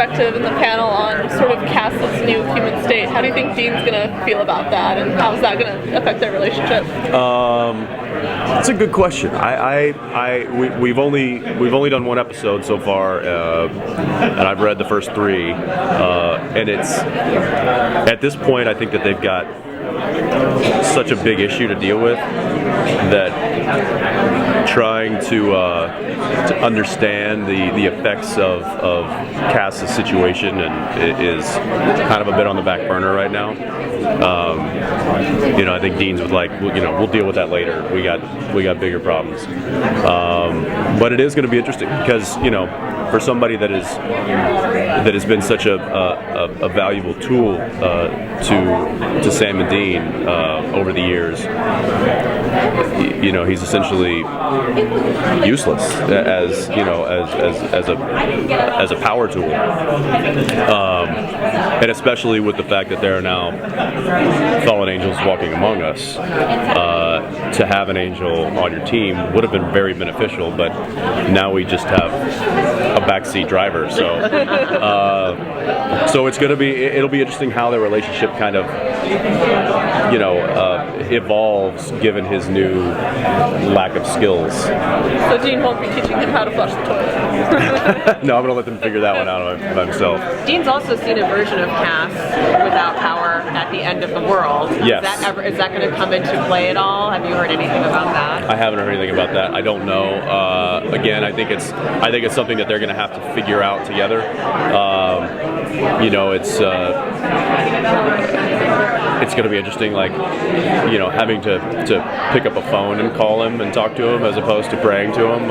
perspective in the panel on sort of Cass's new human state. How do you think Dean's going to feel about that, and how's that going to affect their relationship? That's a good question. We've only done one episode so far, and I've read the first three, and it's at this point I think that they've got such a big issue to deal with that trying to understand the effects of Cass's situation is kind of a bit on the back burner right now. I think Dean's was like, we'll deal with that later. We got bigger problems. But it is going to be interesting because for somebody that has been such a valuable tool to Sam and Dean over the years, he's essentially useless as a power tool, and especially with the fact that there are now fallen angels walking among us. To have an angel on your team would have been very beneficial, but now we just have a backseat driver. So it'll be interesting how their relationship kind of evolves given his new lack of skills. So Dean won't be teaching him how to flush the toilet. No, I'm gonna let them figure that one out by himself. Dean's also seen a version of Cass without power at the end of the world. Yes. Is that going to come into play at all? Have you heard anything about that? I haven't heard anything about that. I don't know. Again, I think it's something that they're going to have to figure out together. It's going to be interesting, having to pick up a phone and call him and talk to him as opposed to praying to him.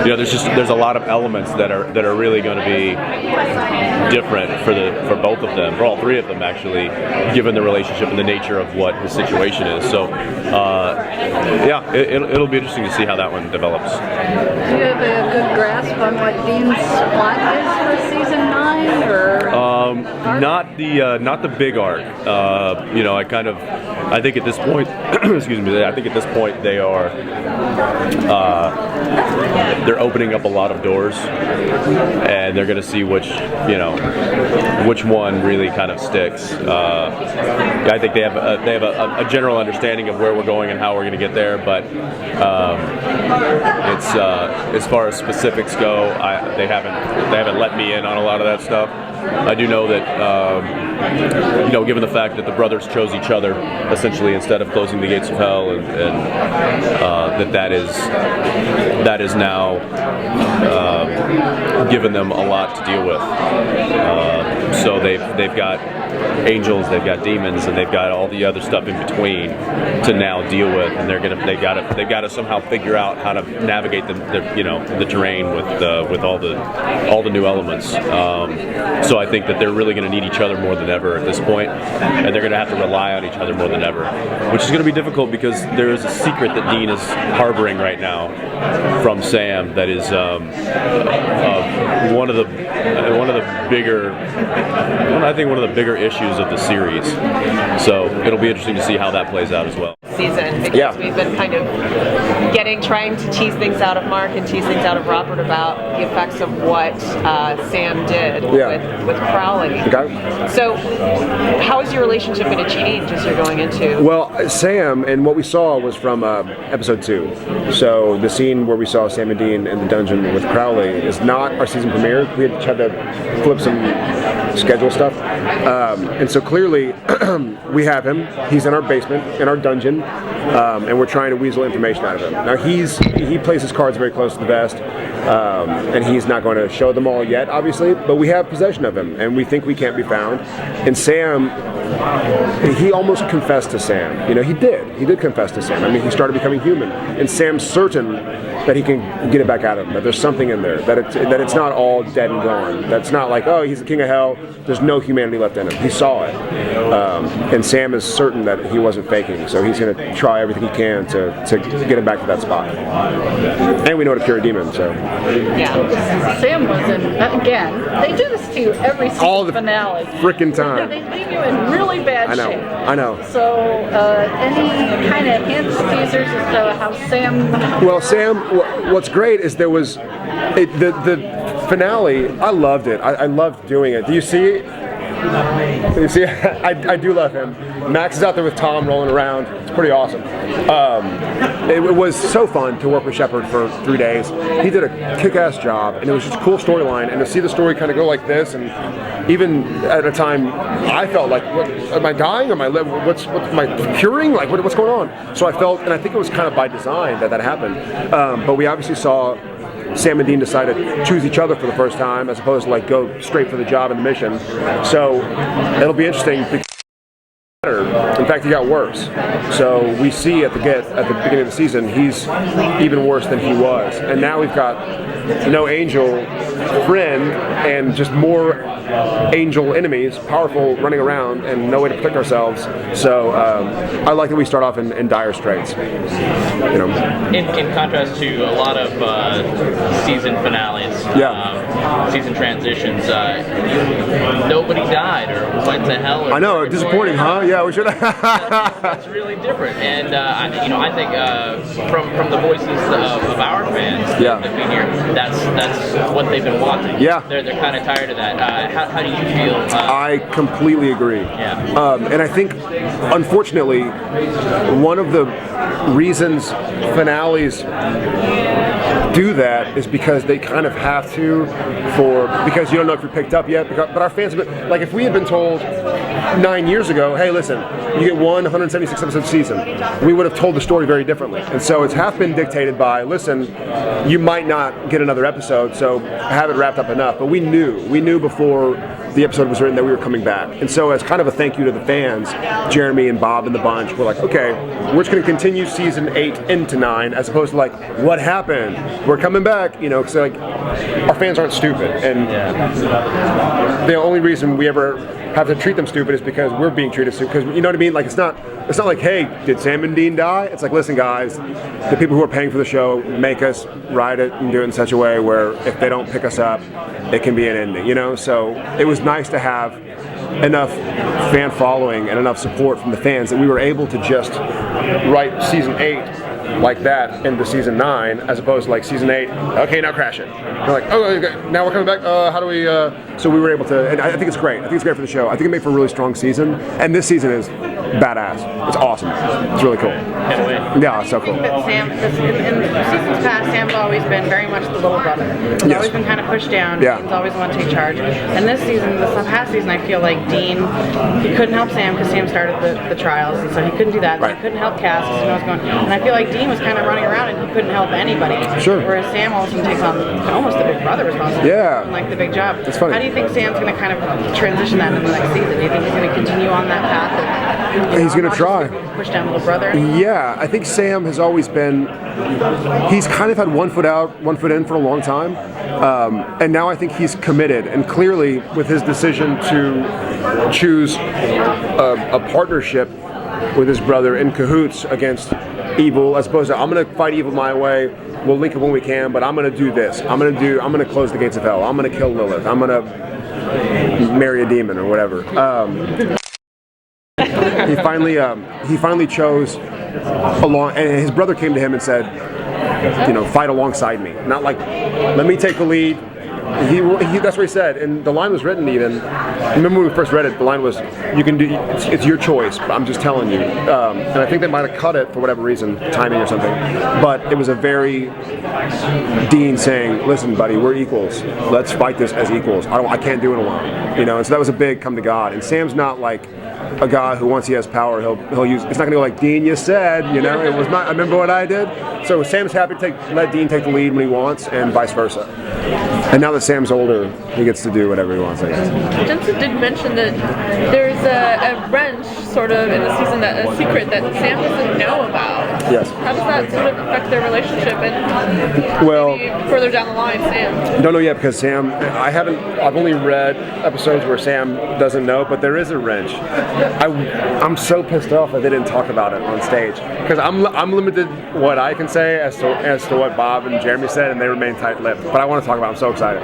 There's a lot of elements that are really going to be different for both of them, for all three of them actually, given the relationship and the nature of what his situation is. So, it'll be interesting to see how that one develops. Do you have a good grasp on what Dean's plot is for season 9, or? Not the big arc. I think at this point, excuse me. I think at this point they are they're opening up a lot of doors, and they're going to see which one really kind of sticks. I think they have a general understanding of where we're going and how we're going to get there, but it's as far as specifics go, they haven't let me in on a lot of that stuff. I do know that given the fact that the brothers chose each other essentially instead of closing the gates of hell, and that is now given them a lot to deal with. So they've got angels, they've got demons, and they've got all the other stuff in between to now deal with, and they've got to somehow figure out how to navigate the terrain with all the new elements. So I think that they're really going to need each other more than ever at this point, and they're going to have to rely on each other more than ever, which is going to be difficult because there is a secret that Dean is harboring right now from Sam that is one of the bigger issues of the series. So it'll be interesting to see how that plays out as well. Season, because we've been kind of trying to tease things out of Mark and tease things out of Robert about the effects of what Sam did with Crowley. Okay. So how is your relationship going to change as you're going into? Well, Sam, and what we saw was from episode 2. So the scene where we saw Sam and Dean in the dungeon with Crowley is not our season premiere. We had to flip some schedule stuff. And so clearly we have him. He's in our basement, in our dungeon, and we're trying to weasel information out of him. Now he plays his cards very close to the vest, and he's not going to show them all yet, obviously, but we have possession of him, and we think we can't be found. And Sam, he almost confessed to Sam. He did confess to Sam. I mean, he started becoming human, and Sam's certain that he can get it back out of him, that there's something in there, that it's not all dead and gone. That's not like, oh, he's the king of hell, there's no humanity left in him. He saw it. And Sam is certain that he wasn't faking, so he's going to try everything he can to get him back to that spot. And we know how to cure a demon, so. Yeah. Sam was in, again, they do this to you every season all the finale. Frickin' time. They leave you in really bad shape. I know. So, any kind of hints, teasers as to how Sam... Well, Sam, what's great is there was the finale, I loved it. I loved doing it. Do you see? You see, I do love him. Max is out there with Tom rolling around. It's pretty awesome. It was so fun to work with Shepard for 3 days. He did a kick-ass job, and it was just a cool storyline. And to see the story kind of go like this, and even at a time, I felt like, what, am I dying? Am I what's am I curing? Like, what's going on? So I felt, and I think it was kind of by design that happened. But we obviously saw Sam and Dean decide to choose each other for the first time, as opposed to like go straight for the job and the mission. So it'll be interesting. In fact, he got worse. So we see at the beginning of the season, he's even worse than he was. And now we've got no Angel friend and just more Angel enemies, powerful, running around, and no way to protect ourselves. So I like that we start off in dire straits. You know. In contrast to a lot of season finales, season transitions, nobody died or went to hell. I know, disappointing, huh? Yeah, we should. That's really different, and I think from the voices of our fans that we hear, that's what they've been wanting. Yeah, they're kind of tired of that. How do you feel? I completely agree. Yeah. And I think, unfortunately, one of the reasons finales do that is because they kind of have to, because you don't know if you're picked up yet. But our fans have been, like, if we had been told 9 years ago, hey, listen, you get 176 episode season, we would have told the story very differently. And so it's half been dictated by, listen, you might not get another episode, so have it wrapped up enough. But we knew before the episode was written that we were coming back. And so as kind of a thank you to the fans, Jeremy and Bob and the bunch were like, okay, we're just going to continue season 8 into 9, as opposed to like, what happened? We're coming back, you know, because like, our fans aren't stupid. And the only reason we ever have to treat them stupid is because we're being treated stupid. Because, you know what I mean? Like, it's not like, hey, did Sam and Dean die? It's like, listen, guys, the people who are paying for the show make us write it and do it in such a way where if they don't pick us up, it can be an ending, you know? So it was nice to have enough fan following and enough support from the fans that we were able to just write season 8 like that into season 9, as opposed to like season 8, okay, now crash it. We're like, oh, okay, now we're coming back, how do we, so we were able to, and I think it's great. I think it's great for the show. I think it made for a really strong season, and this season is badass. It's awesome. It's really cool. Can't wait. Yeah, it's so cool. But Sam, in seasons past, Sam's always been very much the little brother. He's always been kind of pushed down. Yeah. He's always the one to take charge. And this season, the past season, I feel like Dean, he couldn't help Sam because Sam started the trials, and so he couldn't do that. Right. He couldn't help Cass because he knows what's going on. And I feel like Dean was kind of running around and he couldn't help anybody. Sure. Whereas Sam all of a sudden takes on almost the big brother responsibility. Yeah. And like the big job. That's funny. How do you think Sam's going to kind of transition that into the next season? Do you think he's going to continue on that path? He's going to try. Push down little brother? Yeah, I think Sam has always been, he's kind of had one foot out, one foot in for a long time. And now I think he's committed. And clearly, with his decision to choose a partnership with his brother in cahoots against evil, as opposed to, I'm going to fight evil my way, we'll link it when we can, but I'm going to do this. I'm going to close the gates of hell. I'm going to kill Lilith. I'm going to marry a demon or whatever. He finally chose and his brother came to him and said, you know, fight alongside me. Not like, let me take the lead. That's what he said, and the line was written even. Remember when we first read it, the line was, you can do, it's your choice, but I'm just telling you. And I think they might have cut it for whatever reason, timing or something. But it was a very Dean saying, listen, buddy, we're equals. Let's fight this as equals. I can't do it alone. You know, and so that was a big come to God. And Sam's not like a guy who, once he has power, he'll use. It's not going to go like, Dean, you said, you know. It was not. I remember what I did. So Sam's happy to let Dean take the lead when he wants, and vice versa. And now that Sam's older, he gets to do whatever he wants, I guess. Jensen did mention that there's a wrench sort of in the season, that a secret that Sam doesn't know about. Yes. How does that sort of affect their relationship and maybe further down the line, Sam? Don't know yet, because Sam, I've only read episodes where Sam doesn't know, but there is a wrench. I'm so pissed off that they didn't talk about it on stage, because I'm limited what I can say as to what Bob and Jeremy said, and they remain tight-lipped. But I want to talk about it. I'm so excited.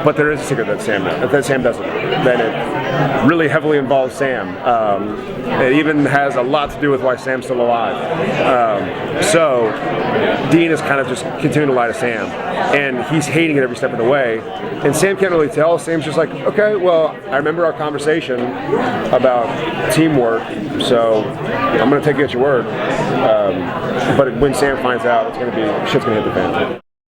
But there is a secret that Sam doesn't. Then it really heavily involves Sam. It even has a lot to do with why Sam's still alive. So Dean is kind of just continuing to lie to Sam, and he's hating it every step of the way. And Sam can't really tell. Sam's just like, okay, well, I remember our conversation about teamwork, so I'm going to take you at your word. But when Sam finds out, it's going to be shit's going to hit the fan.